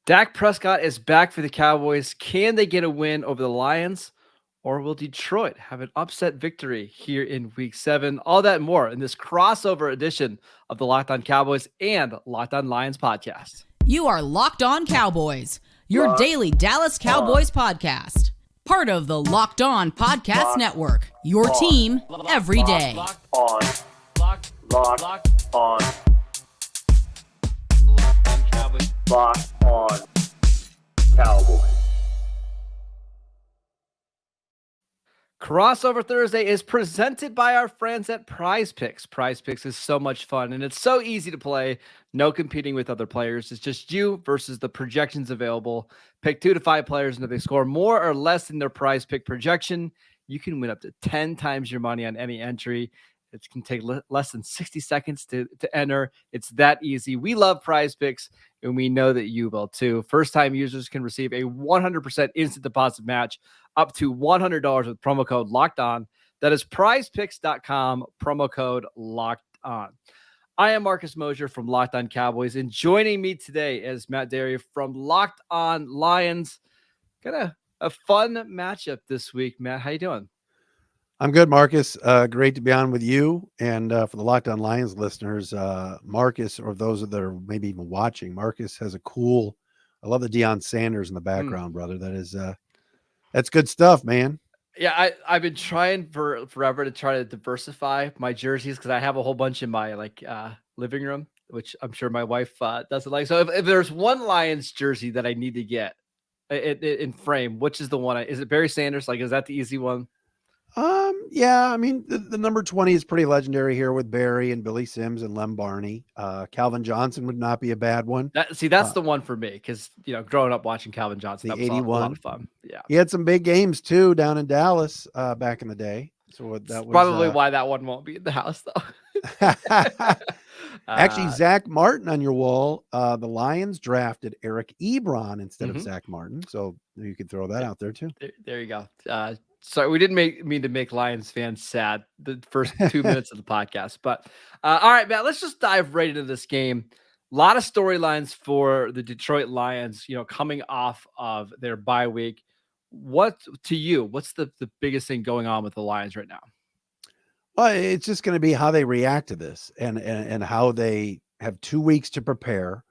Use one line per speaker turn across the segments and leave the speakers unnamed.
Dak Prescott is back for the Cowboys. Can they get a win over the Lions? Or will Detroit have an upset victory here in week 7? All that and more in this crossover edition of the Locked On Cowboys and Locked On Lions podcast.
You are Locked On Cowboys, your
Locked
daily Dallas Cowboys podcast. Part of the Locked On Podcast
Locked
Network, your
On.
team every day.
Locked
On.
Locked
On.
Cowboys.
Locked On Cowboys.
Crossover Thursday is presented by our friends at Prize Picks. Prize Picks is so much fun and it's so easy to play. No competing with other players. It's just you versus the projections available. Pick 2 to 5 players, and if they score more or less than their Prize Pick projection, you can win up to 10 times your money on any entry. It can take less than 60 seconds to enter. It's that easy. We love Prize Picks, and we know that you will too. First-time users can receive a 100% instant deposit match up to $100 with promo code Locked On. That is prizepicks.com, promo code Locked On. I am Marcus Mosher from Locked On Cowboys, and joining me today is Matt Dery from Locked On Lions. Got a fun matchup this week, Matt. How you doing?
I'm good, Marcus. Great to be on with you. And for the Locked On Lions listeners, Marcus, or those that are maybe even watching, Marcus has I love the Deion Sanders in the background, brother. That is, that's good stuff, man.
Yeah, I've been trying forever to try to diversify my jerseys because I have a whole bunch in my living room, which I'm sure my wife doesn't like. So if there's one Lions jersey that I need to get in frame, which is the one? Is it Barry Sanders? Is that the easy one?
Yeah, I mean, the number 20 is pretty legendary here with Barry and Billy Sims and Lem Barney. Calvin Johnson would not be a bad one.
That's the one for me because, growing up watching Calvin Johnson,
The
that was
81.
a lot of fun. Yeah.
He had some big games too down in Dallas back in the day. So that was
probably why that one won't be in the house though.
Actually, Zach Martin on your wall. The Lions drafted Eric Ebron instead of Zach Martin. So you could throw that out there too.
There you go. Sorry, we didn't mean to make Lions fans sad the first 2 minutes of the podcast. But all right, Matt, let's just dive right into this game. A lot of storylines for the Detroit Lions, coming off of their bye week. What's the biggest thing going on with the Lions right now?
Well, it's just going to be how they react to this and how they have 2 weeks to prepare.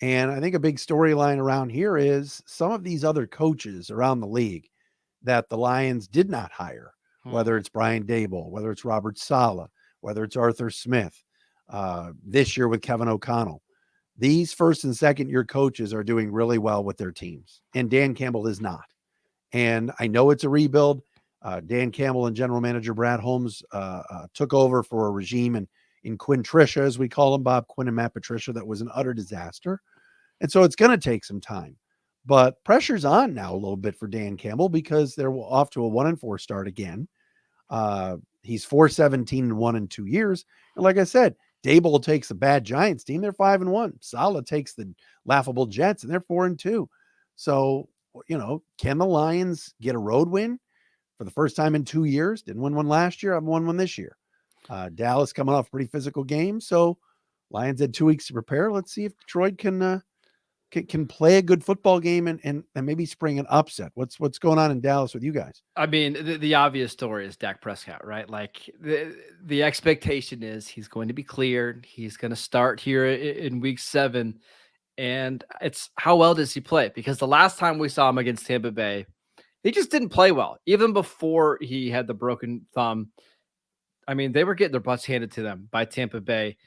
And I think a big storyline around here is some of these other coaches around the league that the Lions did not hire, whether it's Brian Daboll, whether it's Robert Saleh, whether it's Arthur Smith, this year with Kevin O'Connell. These first and second year coaches are doing really well with their teams, and Dan Campbell is not. And I know it's a rebuild. Dan Campbell and general manager Brad Holmes took over for a regime in Quinn Tricia, as we call them, Bob Quinn and Matt Patricia, that was an utter disaster. And so it's going to take some time. But pressure's on now a little bit for Dan Campbell because they're off to a 1-4 start again. He's 4-17-1 in 2 years. And like I said, Daboll takes the bad Giants team. They're 5-1. Saleh takes the laughable Jets and they're 4-2. So, can the Lions get a road win for the first time in 2 years? Didn't win one last year. I've won one this year. Dallas coming off a pretty physical game. So Lions had 2 weeks to prepare. Let's see if Detroit can play a good football game and maybe spring an upset. What's going on in Dallas with you guys?
I mean, the obvious story is Dak Prescott, right? The expectation is he's going to be cleared. He's going to start here in week 7. And it's how well does he play? Because the last time we saw him against Tampa Bay, he just didn't play well. Even before he had the broken thumb, I mean, they were getting their butts handed to them by Tampa Bay.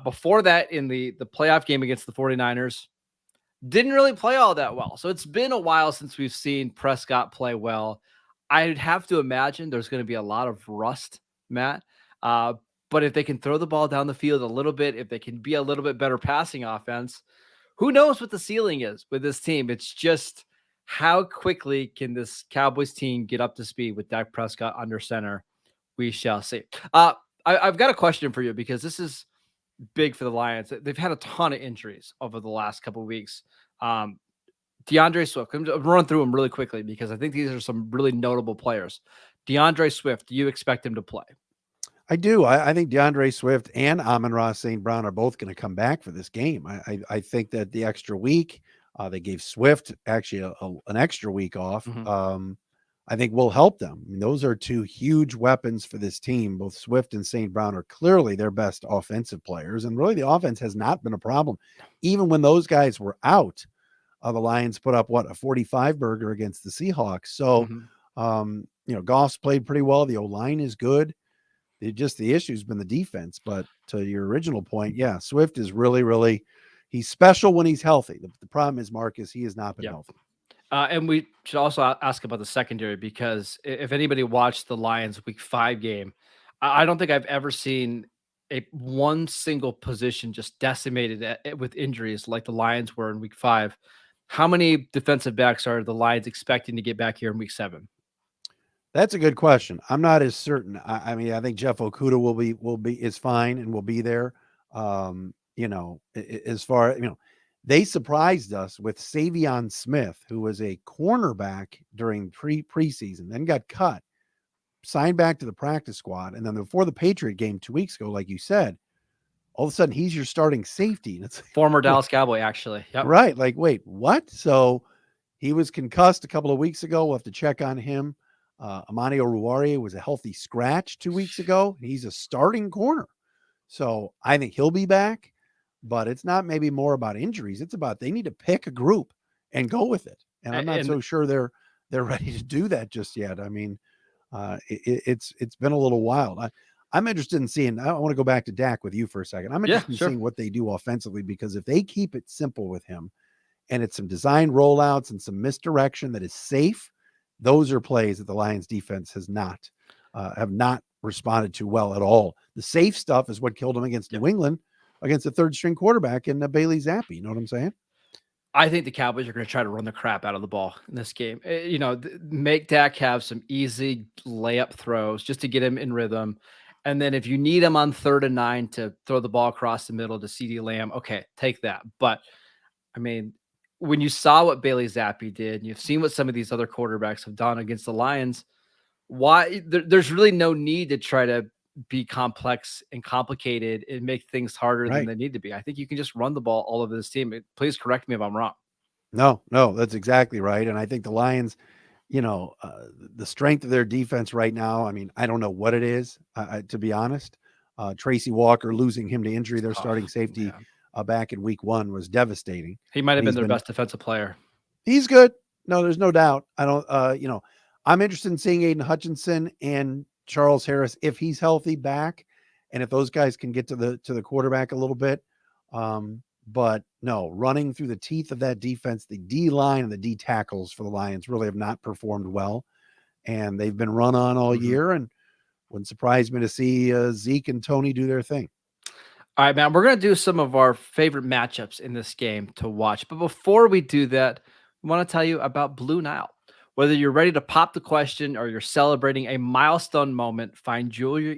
Before that, in the playoff game against the 49ers, didn't really play all that well. So it's been a while since we've seen Prescott play well. I'd have to imagine there's going to be a lot of rust, Matt. But if they can throw the ball down the field a little bit, if they can be a little bit better passing offense, who knows what the ceiling is with this team? It's just how quickly can this Cowboys team get up to speed with Dak Prescott under center? We shall see. I've got a question for you because this is big for the Lions. They've had a ton of injuries over the last couple of weeks. DeAndre Swift, I'm going to run through them really quickly because I think these are some really notable players. DeAndre Swift, do you expect him to play?
I do. I think DeAndre Swift and Amon-Ra St. Brown are both going to come back for this game. I think that the extra week, They gave Swift actually an extra week off.
Mm-hmm.
I think will help them. I mean, those are two huge weapons for this team. Both Swift and St. Brown are clearly their best offensive players, and really the offense has not been a problem. Even when those guys were out, the Lions put up a 45 burger against the Seahawks. So, Goff's played pretty well. The O-line is good. The issue's been the defense. But to your original point, yeah, Swift is really, he's special when he's healthy. The problem is, Marcus, he has not been healthy.
And we should also ask about the secondary, because if anybody watched the Lions Week 5 game, I don't think I've ever seen one single position just decimated with injuries like the Lions were in Week 5. How many defensive backs are the Lions expecting to get back here in Week 7?
That's a good question. I'm not as certain. I mean, I think Jeff Okudah is fine and will be there. As far they surprised us with Savion Smith, who was a cornerback during preseason, then got cut, signed back to the practice squad, and then before the Patriot game 2 weeks ago, like you said, all of a sudden he's your starting safety. And it's
former Dallas Cowboy, actually. Yep.
Right. Like, wait, what? So he was concussed a couple of weeks ago. We'll have to check on him. Amon-Ra St was a healthy scratch 2 weeks ago. He's a starting corner. So I think he'll be back, but it's not maybe more about injuries. It's about they need to pick a group and go with it. And I'm not so sure they're ready to do that just yet. I mean, it's been a little wild. I'm interested in seeing, I want to go back to Dak with you for a second. I'm interested in seeing what they do offensively, because if they keep it simple with him and it's some design rollouts and some misdirection that is safe, those are plays that the Lions defense have not responded to well at all. The safe stuff is what killed them against New England, against the third string quarterback in Bailey Zappi. You know what I'm saying?
I think the Cowboys are going to try to run the crap out of the ball in this game. Make Dak have some easy layup throws just to get him in rhythm. And then if you need him on 3rd and 9 to throw the ball across the middle to CeeDee Lamb, okay, take that. But I mean, when you saw what Bailey Zappi did, and you've seen what some of these other quarterbacks have done against the Lions, there's really no need to try to be complex and complicated and make things harder than they need to be. I think you can just run the ball all over this team. Please correct me if I'm wrong.
No, that's exactly right. And I think the Lions, the strength of their defense right now, I mean, I don't know what it is, to be honest. Tracy Walker, losing him to injury, their starting safety back in week 1, was devastating.
He might have been their best defensive player.
He's good. No, there's no doubt. I don't, I'm interested in seeing Aiden Hutchinson and Charles Harris, if he's healthy, back, and if those guys can get to the quarterback a little bit. But no, running through the teeth of that defense, the D line and the D tackles for the Lions really have not performed well, and they've been run on all year. And wouldn't surprise me to see Zeke and Tony do their thing.
All right, man, we're going to do some of our favorite matchups in this game to watch. But before we do that, we want to tell you about Blue Nile. Whether you're ready to pop the question or you're celebrating a milestone moment, find Julia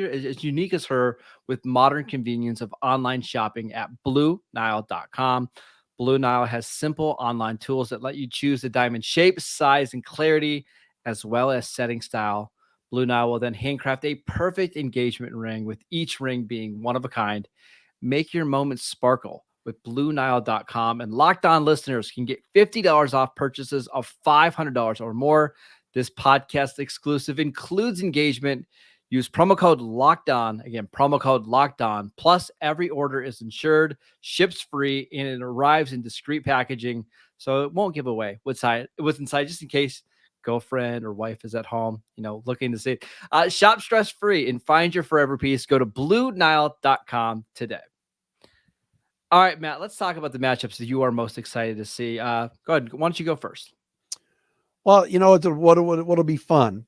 as unique as her with modern convenience of online shopping at BlueNile.com. Blue Nile has simple online tools that let you choose the diamond shape, size, and clarity, as well as setting style. Blue Nile will then handcraft a perfect engagement ring, with each ring being one of a kind. Make your moments sparkle with BlueNile.com, and Locked On listeners can get $50 off purchases of $500 or more. This podcast exclusive includes engagement. Use promo code Locked On. Again, promo code Locked On. Plus, every order is insured, ships free, and it arrives in discreet packaging, so it won't give away what's inside, just in case girlfriend or wife is at home, looking to see it. Shop stress free and find your forever piece. Go to BlueNile.com today. All right, Matt, let's talk about the matchups that you are most excited to see. Go ahead. Why don't you go first?
Well, what'll be fun,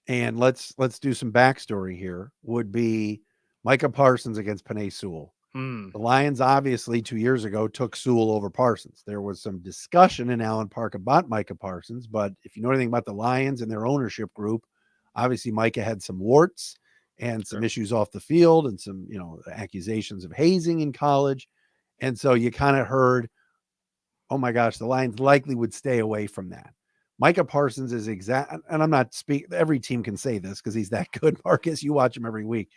and let's do some backstory here, would be Micah Parsons against Penei Sewell. The Lions obviously 2 years ago took Sewell over Parsons. There was some discussion in Allen Park about Micah Parsons, but if you know anything about the Lions and their ownership group, obviously Micah had some warts and some issues off the field and some, accusations of hazing in college. And so you kind of heard, oh my gosh, the Lions likely would stay away from that. Micah Parsons is and I'm not speaking, every team can say this because he's that good, Marcus. You watch him every week.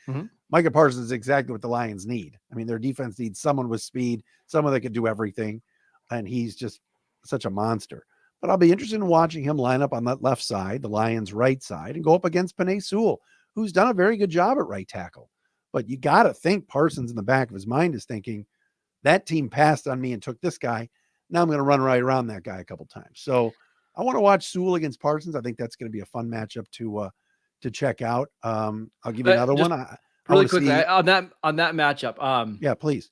Micah Parsons is exactly what the Lions need. I mean, their defense needs someone with speed, someone that can do everything. And he's just such a monster. But I'll be interested in watching him line up on that left side, the Lions' right side, and go up against Penei Sewell, who's done a very good job at right tackle. But you got to think Parsons in the back of his mind is thinking, that team passed on me and took this guy. Now I'm going to run right around that guy a couple times. So I want to watch Sewell against Parsons. I think that's going to be a fun matchup to check out. I'll give you another one.
Really quickly on that matchup.
Yeah, please.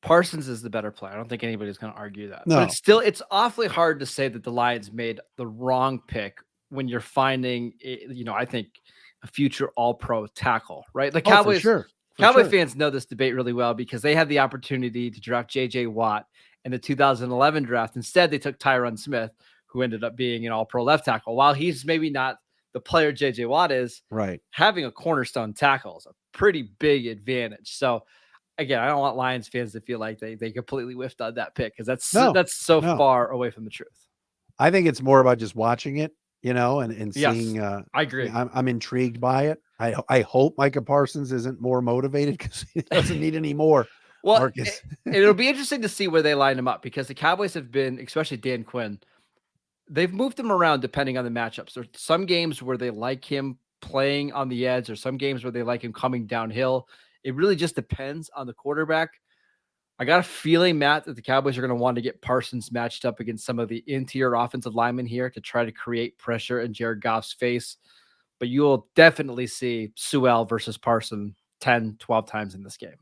Parsons is the better player. I don't think anybody's going to argue that.
No.
But it's awfully hard to say that the Lions made the wrong pick when you're finding, I think a future All-Pro tackle, right? The Cowboys, Cowboy fans know this debate really well because they had the opportunity to draft J.J. Watt in the 2011 draft. Instead, they took Tyron Smith, who ended up being an All-Pro left tackle. While he's maybe not the player J.J. Watt is,
right, having
a cornerstone tackle is a pretty big advantage. So, again, I don't want Lions fans to feel like they completely whiffed on that pick because that's so far away from the truth.
I think it's more about just watching it, and seeing.
Yes, I agree.
I'm intrigued by it. I hope Micah Parsons isn't more motivated because he doesn't need any more.
Well,
Marcus.
It'll be interesting to see where they line him up because the Cowboys have been, especially Dan Quinn, they've moved him around depending on the matchups. There's some games where they like him playing on the edge, or some games where they like him coming downhill. It really just depends on the quarterback. I got a feeling, Matt, that the Cowboys are going to want to get Parsons matched up against some of the interior offensive linemen here to try to create pressure in Jared Goff's face. But you will definitely see Sewell versus Parsons 10, 12 times in this game.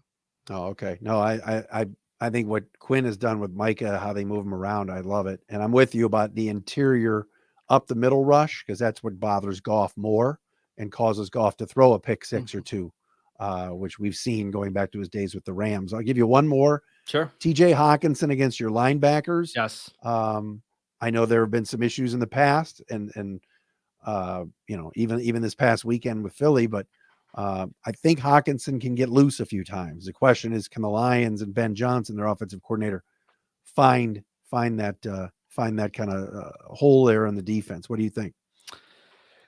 Oh, okay. No, I think what Quinn has done with Micah, how they move him around, I love it. And I'm with you about the interior up the middle rush, because that's what bothers Goff more and causes Goff to throw a pick six or two, which we've seen going back to his days with the Rams. I'll give you one more.
Sure.
TJ Hawkinson against your linebackers.
Yes.
I know there have been some issues in the past and even this past weekend with Philly, but I think Hawkinson can get loose a few times. The question is, can the Lions and Ben Johnson, their offensive coordinator, find that kind of hole there in the defense? What do you think?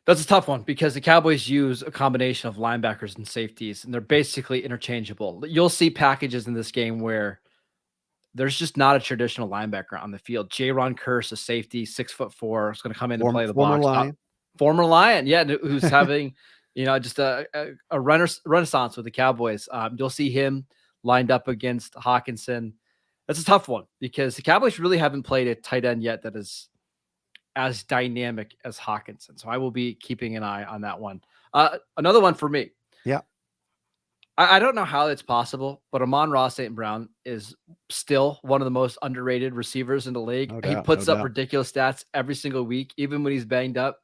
That's a tough one because the Cowboys use a combination of linebackers and safeties, and they're basically interchangeable. You'll see packages in this game where there's just not a traditional linebacker on the field. Jaron Kearse, a safety, 6'4", is going to come in and play the box. Former Lion, yeah, who's having just a renaissance with the Cowboys. You'll see him lined up against Hawkinson. That's a tough one because the Cowboys really haven't played a tight end yet that is as dynamic as Hawkinson. So I will be keeping an eye on that one. Another one for me.
Yeah.
I don't know how it's possible, but Amon-Ra St. Brown is still one of the most underrated receivers in the league.
No
he
doubt,
puts up ridiculous stats every single week, even when he's banged up.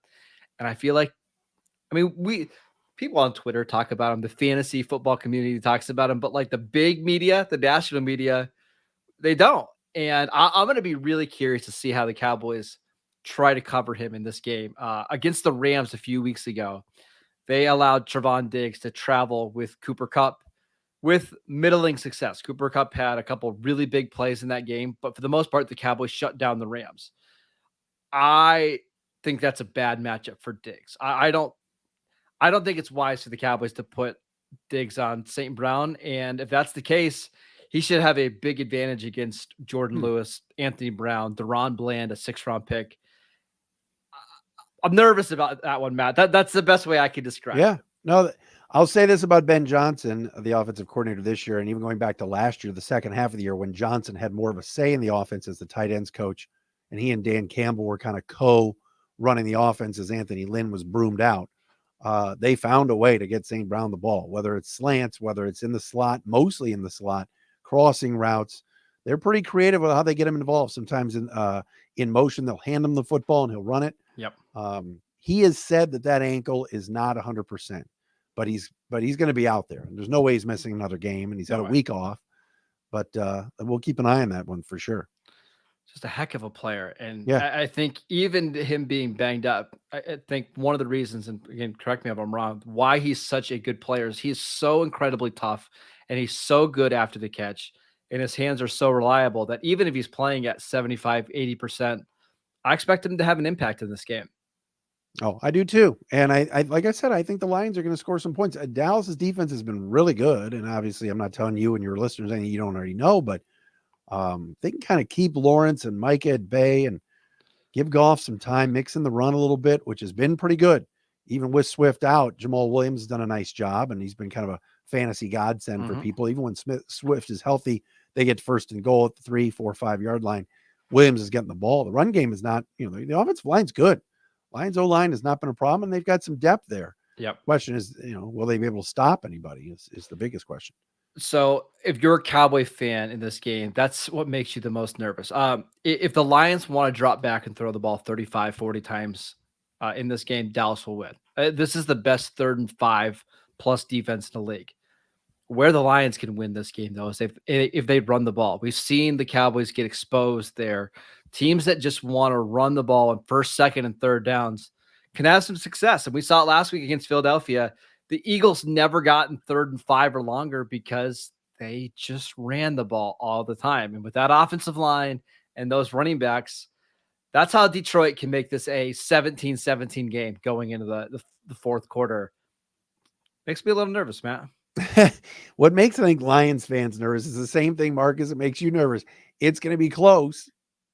And I feel like, people on Twitter talk about him. The fantasy football community talks about him, but like the big media, the national media, they don't. And I'm going to be really curious to see how the Cowboys try to cover him in this game. Against the Rams a few weeks ago, they allowed Trevon Diggs to travel with Cooper Kupp with middling success. Cooper Kupp had a couple really big plays in that game, but for the most part, the Cowboys shut down the Rams. I think that's a bad matchup for Diggs. I don't think it's wise for the Cowboys to put Diggs on St. Brown. And if that's the case, he should have a big advantage against Jordan Lewis, Anthony Brown, Deron Bland, a 6th-round pick. I'm nervous about that one, Matt. That's the best way I could describe it.
Yeah. No, I'll say this about Ben Johnson, the offensive coordinator this year, and even going back to last year, the second half of the year when Johnson had more of a say in the offense as the tight ends coach, and he and Dan Campbell were kind of co-running the offense as Anthony Lynn was broomed out. They found a way to get St. Brown the ball, whether it's slants, whether it's in the slot, mostly in the slot, crossing routes. They're pretty creative with how they get him involved. Sometimes in motion, they'll hand him the football and he'll run it.
Yep.
He has said that ankle is not 100%, but he's going to be out there. There's no way he's missing another game, and he's had a week off. But we'll keep an eye on that one for sure.
Just a heck of a player. And I think even him being banged up, I think one of the reasons, and again, correct me if I'm wrong, why he's such a good player is he's so incredibly tough and he's so good after the catch and his hands are so reliable that even if he's playing at 75, 80%, I expect him to have an impact in this game.
Oh, I do too. And I like I said, I think the Lions are going to score some points. Dallas's defense has been really good. And obviously I'm not telling you and your listeners anything you don't already know, but They can kind of keep Lawrence and Micah at bay and give Goff some time, mixing the run a little bit, which has been pretty good. Even with Swift out, Jamal Williams has done a nice job, and he's been kind of a fantasy godsend for people. Even when Swift is healthy, they get first and goal at the 3, 4, 5 yard line. Williams is getting the ball. The run game is not, the offensive line's good. Lions O-line has not been a problem, and they've got some depth there.
Yep.
Question is, will they be able to stop anybody is the biggest question.
So if you're a Cowboy fan in this game, that's what makes you the most nervous. If the Lions want to drop back and throw the ball 35, 40 times in this game, Dallas will win. This is the best 3rd and 5 plus defense in the league. Where the Lions can win this game, though, is if they run the ball. We've seen the Cowboys get exposed there. Teams that just want to run the ball on 1st, 2nd, and 3rd downs can have some success. And we saw it last week against Philadelphia. The Eagles never got in 3rd and 5 or longer because they just ran the ball all the time. And with that offensive line and those running backs, that's how Detroit can make this a 17-17 game going into the 4th quarter. Makes me a little nervous, Matt.
What makes, I think, Lions fans nervous is the same thing, Marcus. It makes you nervous. It's going to be close.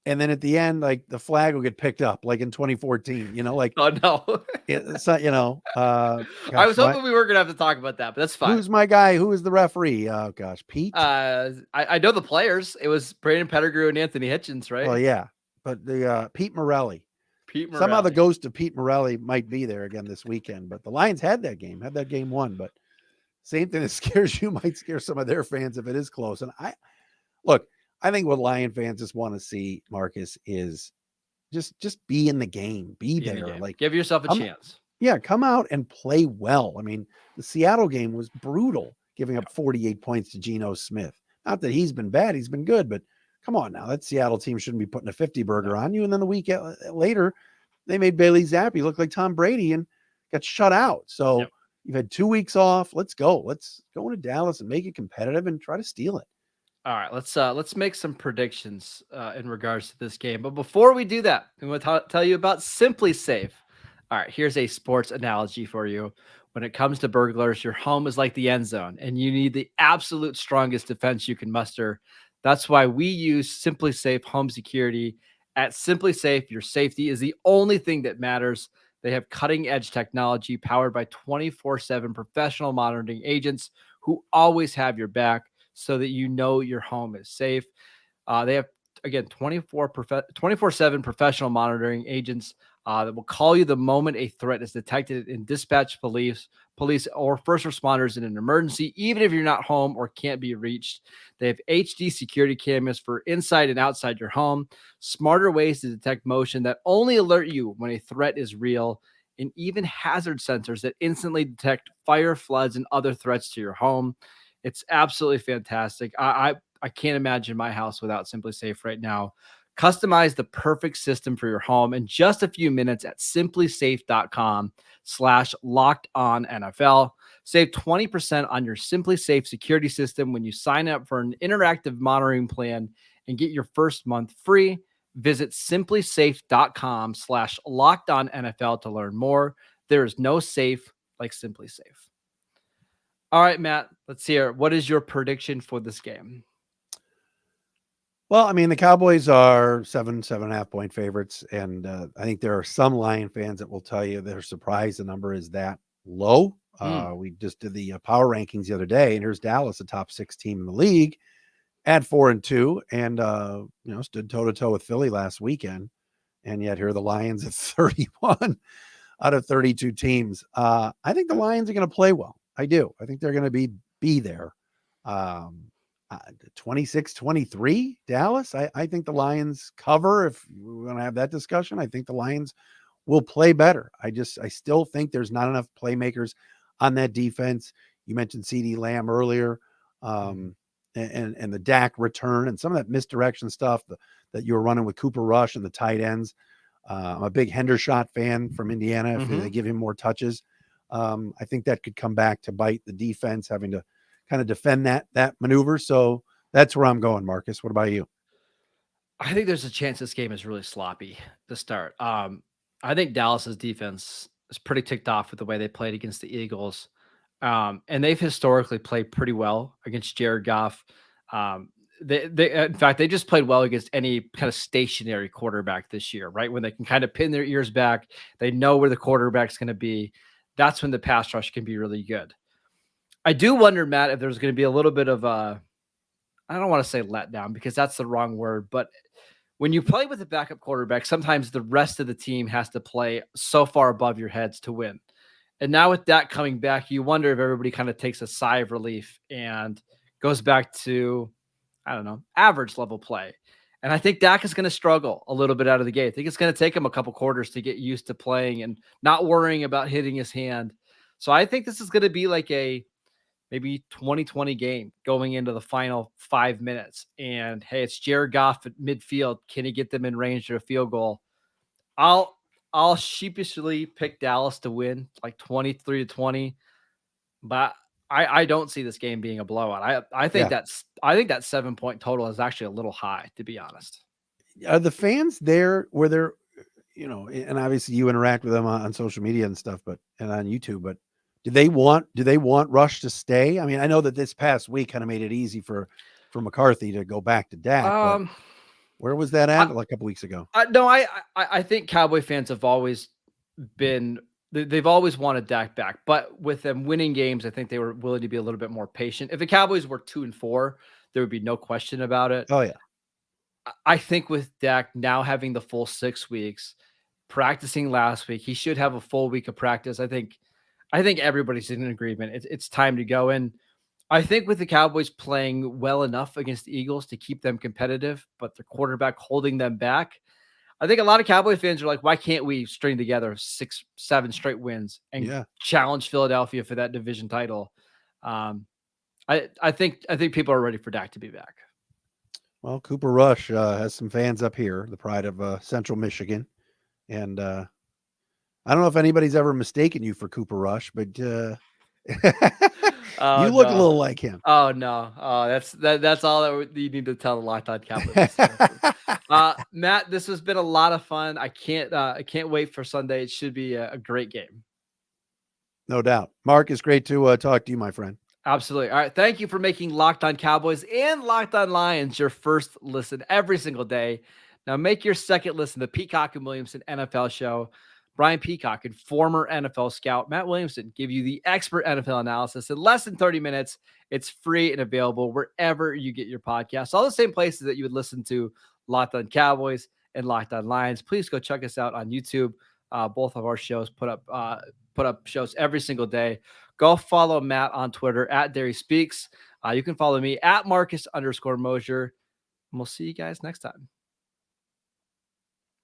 And then at the end, like the flag will get picked up, like in 2014, like,
oh no,
it's not,
gosh, I was hoping we were going to have to talk about that, but that's fine.
Who's my guy? Who is the referee? Oh gosh, Pete.
I know the players. It was Brandon Pettigrew and Anthony Hitchens, right?
Well, yeah, but the Pete Morelli. Somehow the ghost of Pete Morelli might be there again this weekend, but the Lions had that game won, but same thing that scares you might scare some of their fans if it is close. And I think what Lion fans just want to see, Marcus, is just be in the game, be there. Like,
give yourself a chance.
Yeah, come out and play well. I mean, the Seattle game was brutal, giving up 48 points to Geno Smith. Not that he's been bad, he's been good, but come on now, that Seattle team shouldn't be putting a 50 burger on you. And then the week later, they made Bailey Zappi look like Tom Brady and got shut out. So you've had 2 weeks off. Let's go. Let's go into Dallas and make it competitive and try to steal it.
All right, let's make some predictions in regards to this game. But before we do that, I'm going to tell you about Simply Safe. All right, here's a sports analogy for you. When it comes to burglars, your home is like the end zone, and you need the absolute strongest defense you can muster. That's why we use Simply Safe home security. At Simply Safe, your safety is the only thing that matters. They have cutting-edge technology powered by 24/7 professional monitoring agents who always have your back, so that you know your home is safe. They have, again, 24/7 professional monitoring agents that will call you the moment a threat is detected and dispatch police or first responders in an emergency, even if you're not home or can't be reached. They have HD security cameras for inside and outside your home, smarter ways to detect motion that only alert you when a threat is real, and even hazard sensors that instantly detect fire, floods, and other threats to your home. It's absolutely fantastic. I can't imagine my house without Simply Safe right now. Customize the perfect system for your home in just a few minutes at simplysafe.com/lockedonnfl. Save 20% on your Simply Safe security system when you sign up for an interactive monitoring plan and get your first month free. Visit simplysafe.com/lockedonnfl to learn more. There is no safe like Simply Safe. All right, Matt, let's hear. What is your prediction for this game?
Well, I mean, the Cowboys are 7.5 point favorites. And I think there are some Lion fans that will tell you they're surprised the number is that low. We just did the power rankings the other day, and here's Dallas, a top 6 team in the league at 4-2, and stood toe to toe with Philly last weekend. And yet here are the Lions at 31 out of 32 teams. I think the Lions are going to play well. I do. I think they're going to be there. 26-23 Dallas. I think the Lions cover. If we're going to have that discussion, I think the Lions will play better. I still think there's not enough playmakers on that defense. You mentioned CeeDee Lamb earlier, and the Dak return and some of that misdirection stuff that you were running with Cooper Rush and the tight ends. I'm a big Hendershot fan from Indiana. If they give him more touches, I think that could come back to bite the defense, having to kind of defend that maneuver. So that's where I'm going, Marcus. What about you?
I think there's a chance this game is really sloppy to start. I think Dallas's defense is pretty ticked off with the way they played against the Eagles. And they've historically played pretty well against Jared Goff. in fact, they just played well against any kind of stationary quarterback this year, right? When they can kind of pin their ears back, they know where the quarterback's going to be. That's when the pass rush can be really good. I do wonder, Matt, if there's going to be a little bit of a, I don't want to say letdown because that's the wrong word, but when you play with a backup quarterback, sometimes the rest of the team has to play so far above your heads to win. And now with that coming back, you wonder if everybody kind of takes a sigh of relief and goes back to, I don't know, average level play. And I think Dak is going to struggle a little bit out of the gate. I think it's going to take him a couple quarters to get used to playing and not worrying about hitting his hand. So I think this is going to be like a maybe 2020 game going into the final 5 minutes. And hey, it's Jared Goff at midfield. Can he get them in range of a field goal? I'll sheepishly pick Dallas to win like 23-20, but I don't see this game being a blowout. I think that 7-point total is actually a little high, to be honest.
Are the fans there where they're, and obviously you interact with them on social media and stuff, and on YouTube, but do they want Rush to stay? I mean, I know that this past week kind of made it easy for McCarthy to go back to Dak, but where was that at like a couple weeks ago?
No, I think Cowboy fans have always been, they've always wanted Dak back, but with them winning games, I think they were willing to be a little bit more patient. If the Cowboys were 2-4, there would be no question about it.
Oh yeah.
I think with Dak now having the full 6 weeks, practicing last week, he should have a full week of practice. I think everybody's in agreement. It's time to go. And I think with the Cowboys playing well enough against the Eagles to keep them competitive, but the quarterback holding them back, I think a lot of Cowboy fans are like, why can't we string together 6-7 straight wins and challenge Philadelphia for that division title? I think people are ready for Dak to be back.
Well, Cooper Rush has some fans up here, the pride of Central Michigan. And I don't know if anybody's ever mistaken you for Cooper Rush, but you look a little like him.
Oh no. Oh, that's all that you need to tell the Locked On Cowboys. Matt, this has been a lot of fun. I can't wait for Sunday. It should be a great game.
No doubt. Mark, it's great to talk to you, my friend.
Absolutely. All right. Thank you for making Locked On Cowboys and Locked On Lions your first listen every single day. Now make your second listen the Peacock and Williamson NFL show. Brian Peacock and former NFL scout Matt Williamson give you the expert NFL analysis in less than 30 minutes. It's free and available wherever you get your podcasts. All the same places that you would listen to Locked On Cowboys and Locked On Lions. Please go check us out on YouTube. Both of our shows put up shows every single day. Go follow Matt on Twitter at Dery Speaks. You can follow me at Marcus_Mosher. And we'll see you guys next time.